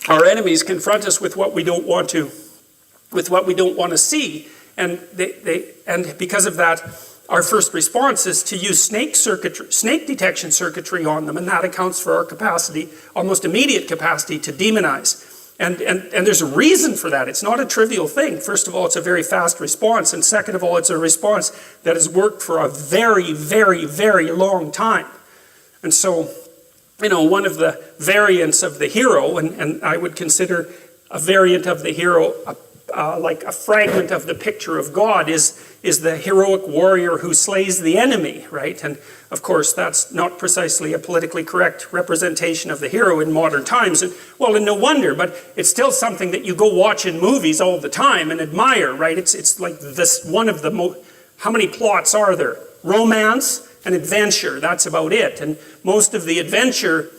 Our enemies confront us with what we don't want to see, and and because of that, our first response is to use snake detection circuitry on them, and that accounts for our capacity, almost immediate capacity, to demonize. And there's a reason for that. It's not a trivial thing. First of all, it's a very fast response, and second of all, it's a response that has worked for a very, very, very long time. And so, one of the variants of the hero, and I would consider a variant of the hero like a fragment of the picture of God, is the heroic warrior who slays the enemy, right? And of course, that's not precisely a politically correct representation of the hero in modern times. And no wonder, but it's still something that you go watch in movies all the time and admire, right? It's like this one of the how many plots are there? Romance and adventure, that's about it. And most of the adventure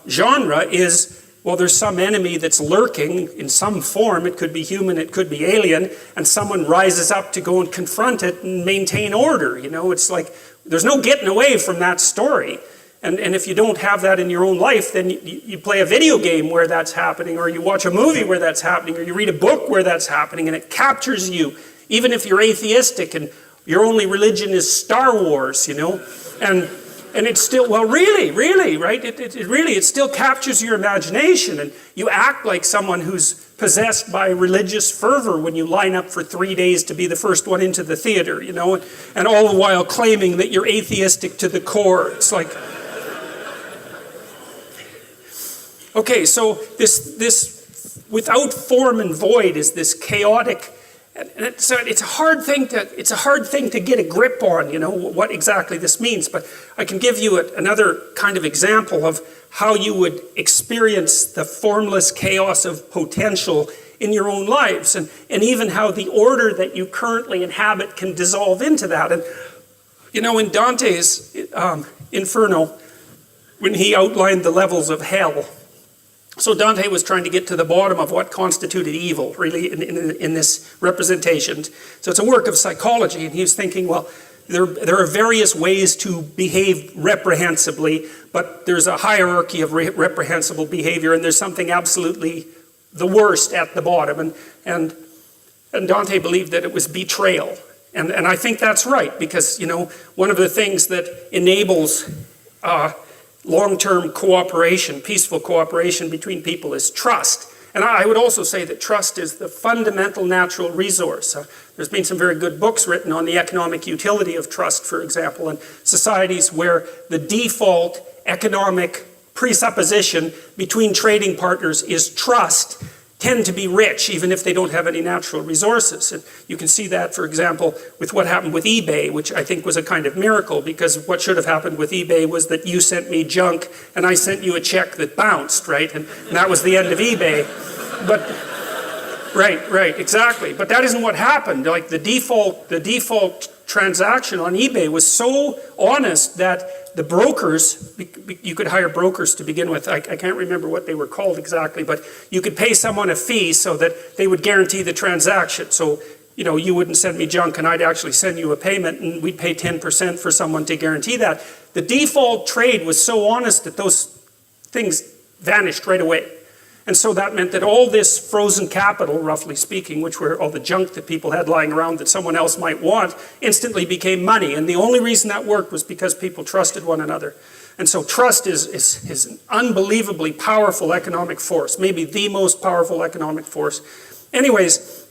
genre is, there's some enemy that's lurking in some form. It could be human, it could be alien, and someone rises up to go and confront it and maintain order. It's like there's no getting away from that story. And if you don't have that in your own life, then you play a video game where that's happening, or you watch a movie where that's happening, or you read a book where that's happening, and it captures you, even if you're atheistic and your only religion is Star Wars, And it's still, really, right? It still captures your imagination, and you act like someone who's possessed by religious fervor when you line up for 3 days to be the first one into the theater, and all the while claiming that you're atheistic to the core. It's like, okay, so this without form and void is this chaotic. And it's a hard thing to get a grip on, what exactly this means. But I can give you another kind of example of how you would experience the formless chaos of potential in your own lives, and even how the order that you currently inhabit can dissolve into that. And in Dante's Inferno, when he outlined the levels of hell, so Dante was trying to get to the bottom of what constituted evil, really, in this representation. So it's a work of psychology, and he was thinking, there are various ways to behave reprehensibly, but there's a hierarchy of reprehensible behavior, and there's something absolutely the worst at the bottom. And Dante believed that it was betrayal. And I think that's right, because, one of the things that enables long-term cooperation, peaceful cooperation between people is trust. And I would also say that trust is the fundamental natural resource. There's been some very good books written on the economic utility of trust, for example, and societies where the default economic presupposition between trading partners is trust tend to be rich, even if they don't have any natural resources. And you can see that, for example, with what happened with eBay, which I think was a kind of miracle, because what should have happened with eBay was that you sent me junk and I sent you a check that bounced, right? And that was the end of eBay. But right, exactly. But that isn't what happened. Like the default transaction on eBay was so honest that the brokers, you could hire brokers to begin with. I can't remember what they were called exactly, but you could pay someone a fee so that they would guarantee the transaction. So, you wouldn't send me junk and I'd actually send you a payment, and we'd pay 10% for someone to guarantee that. The default trade was so honest that those things vanished right away. And so that meant that all this frozen capital, roughly speaking, which were all the junk that people had lying around that someone else might want, instantly became money. And the only reason that worked was because people trusted one another. And so trust is an unbelievably powerful economic force, maybe the most powerful economic force. Anyways,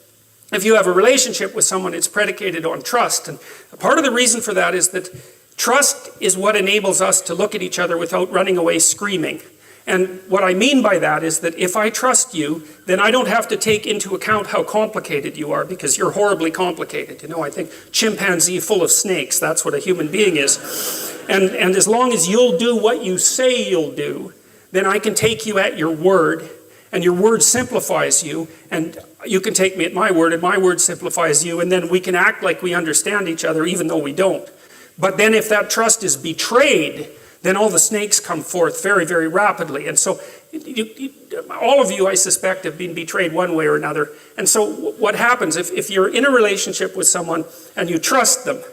if you have a relationship with someone, it's predicated on trust. And part of the reason for that is that trust is what enables us to look at each other without running away screaming. And what I mean by that is that if I trust you, then I don't have to take into account how complicated you are, because you're horribly complicated. I think chimpanzee full of snakes, that's what a human being is. And as long as you'll do what you say you'll do, then I can take you at your word, and your word simplifies you, and you can take me at my word, and my word simplifies you, and then we can act like we understand each other even though we don't. But then if that trust is betrayed, then all the snakes come forth very, very rapidly. And so all of you, I suspect, have been betrayed one way or another. And so what happens if you're in a relationship with someone and you trust them,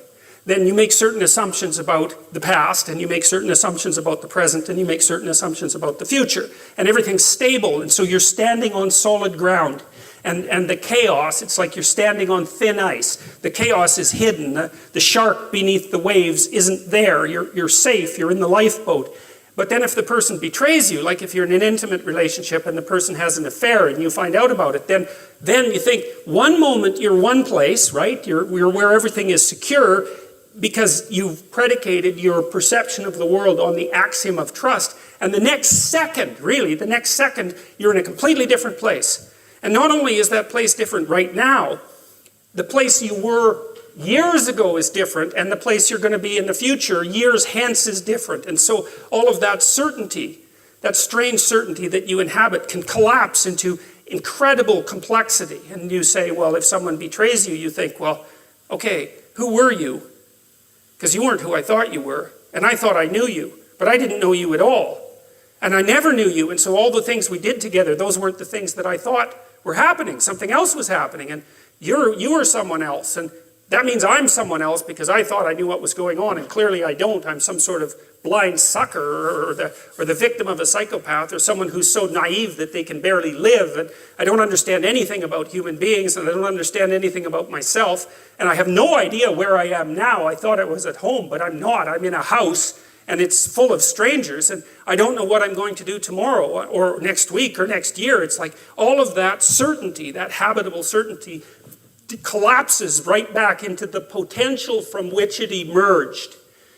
then you make certain assumptions about the past, and you make certain assumptions about the present, and you make certain assumptions about the future. And everything's stable, and so you're standing on solid ground. And the chaos, it's like you're standing on thin ice. The chaos is hidden. The shark beneath the waves isn't there. You're safe. You're in the lifeboat. But then if the person betrays you, like if you're in an intimate relationship and the person has an affair and you find out about it, then you think one moment you're one place, right? You're where everything is secure because you've predicated your perception of the world on the axiom of trust. And the next second, you're in a completely different place. And not only is that place different right now, the place you were years ago is different, and the place you're going to be in the future, years hence, is different. And so all of that certainty, that strange certainty that you inhabit, can collapse into incredible complexity. And you say, well, if someone betrays you, you think, well, okay, who were you? Because you weren't who I thought you were, and I thought I knew you, but I didn't know you at all. And I never knew you, and so all the things we did together, those weren't the things that I thought were happening. Something else was happening, and you were someone else, and that means I'm someone else because I thought I knew what was going on, and clearly I don't. I'm some sort of blind sucker or the victim of a psychopath, or someone who's so naive that they can barely live, and I don't understand anything about human beings, and I don't understand anything about myself, and I have no idea where I am now. I thought I was at home, but I'm not. I'm in a house, and it's full of strangers, and I don't know what I'm going to do tomorrow or next week or next year. It's like all of that certainty, that habitable certainty, collapses right back into the potential from which it emerged.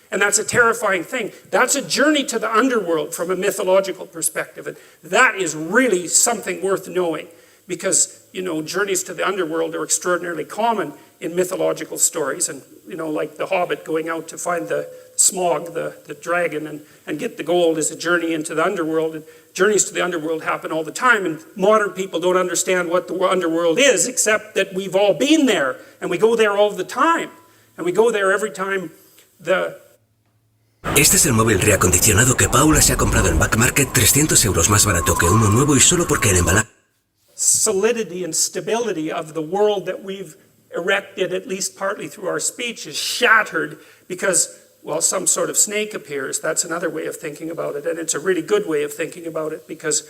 And that's a terrifying thing. That's a journey to the underworld from a mythological perspective. And that is really something worth knowing, because, journeys to the underworld are extraordinarily common in mythological stories. And, like the Hobbit going out to find the Smog, the dragon, and get the gold is a journey into the underworld. And journeys to the underworld happen all the time, and modern people don't understand what the underworld is, except that we've all been there, and we go there all the time. And we go there every time Este es el móvil reacondicionado que Paula se ha comprado en Back Market, 300 euros más barato que uno nuevo y solo porque el embalaje. Solidity and stability of the world that we've erected, at least partly through our speech, is shattered because, well, some sort of snake appears. That's another way of thinking about it, and it's a really good way of thinking about it because,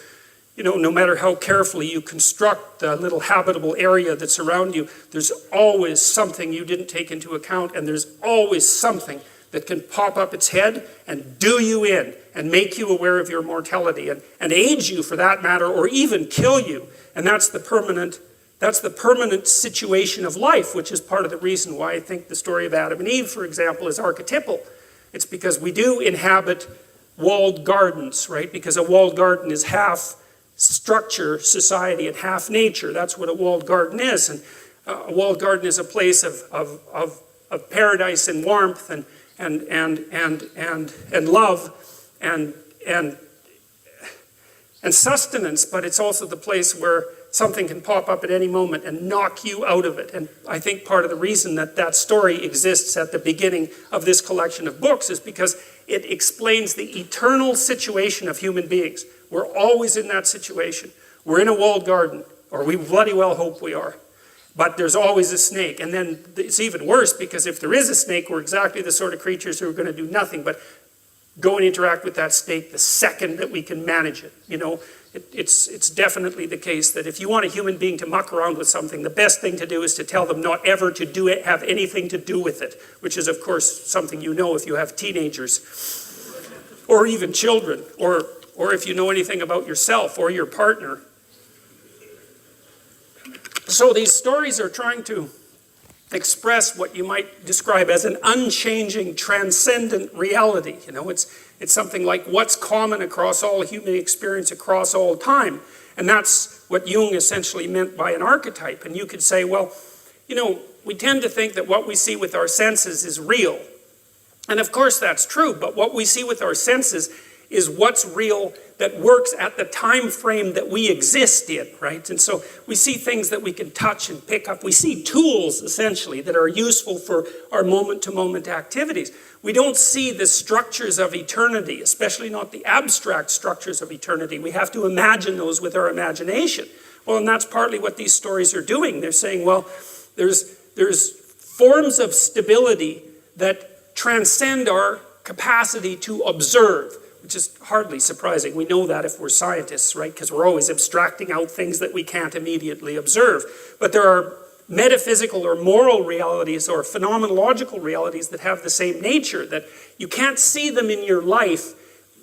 no matter how carefully you construct the little habitable area that's around you, there's always something you didn't take into account, and there's always something that can pop up its head and do you in and make you aware of your mortality and age you, for that matter, or even kill you. And that's the permanent situation of life, which is part of the reason why I think the story of Adam and Eve, for example, is archetypal. It's because we do inhabit walled gardens, right? Because a walled garden is half structure, society, and half nature. That's what a walled garden is. And a walled garden is a place of paradise and warmth and love and sustenance, but it's also the place where something can pop up at any moment and knock you out of it. And I think part of the reason that story exists at the beginning of this collection of books is because it explains the eternal situation of human beings. We're always in that situation. We're in a walled garden, or we bloody well hope we are. But there's always a snake. And then it's even worse, because if there is a snake, we're exactly the sort of creatures who are going to do nothing but go and interact with that snake the second that we can manage it. It's definitely the case that if you want a human being to muck around with something, the best thing to do is to tell them not ever to do it, have anything to do with it, which is, of course, something if you have teenagers or even children, or if you know anything about yourself or your partner. So these stories are trying to express what you might describe as an unchanging, transcendent reality. It's something like what's common across all human experience across all time. And that's what Jung essentially meant by an archetype. And you could say, well, we tend to think that what we see with our senses is real. And of course that's true, but what we see with our senses is what's real that works at the time frame that we exist in, right? And so we see things that we can touch and pick up. We see tools, essentially, that are useful for our moment-to-moment activities. We don't see the structures of eternity, especially not the abstract structures of eternity. We have to imagine those with our imagination. Well, and that's partly what these stories are doing. They're saying, well, there's forms of stability that transcend our capacity to observe, which is hardly surprising. We know that if we're scientists, right? Because we're always abstracting out things that we can't immediately observe. But there are metaphysical or moral realities or phenomenological realities that have the same nature, that you can't see them in your life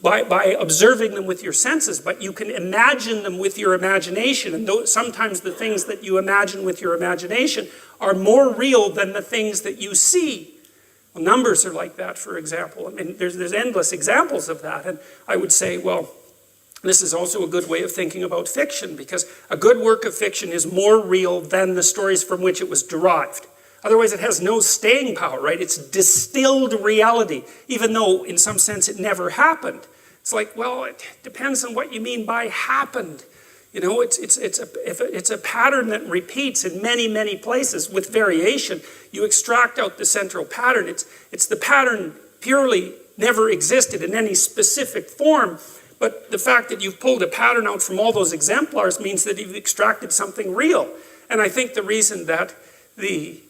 by observing them with your senses, but you can imagine them with your imagination. And sometimes the things that you imagine with your imagination are more real than the things that you see. Well, numbers are like that, for example. I mean, there's endless examples of that. And I would say, well, this is also a good way of thinking about fiction, because a good work of fiction is more real than the stories from which it was derived. Otherwise, it has no staying power, right? It's distilled reality, even though in some sense it never happened. It's like, well, it depends on what you mean by happened. You know, it's a pattern that repeats in many, many places with variation. You extract out the central pattern. It's the pattern purely never existed in any specific form, but the fact that you've pulled a pattern out from all those exemplars means that you've extracted something real. And I think the reason that the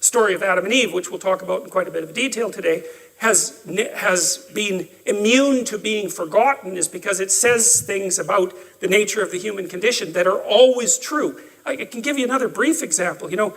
story of Adam and Eve, which we'll talk about in quite a bit of detail today, has been immune to being forgotten is because it says things about the nature of the human condition that are always true. I can give you another brief example. You know,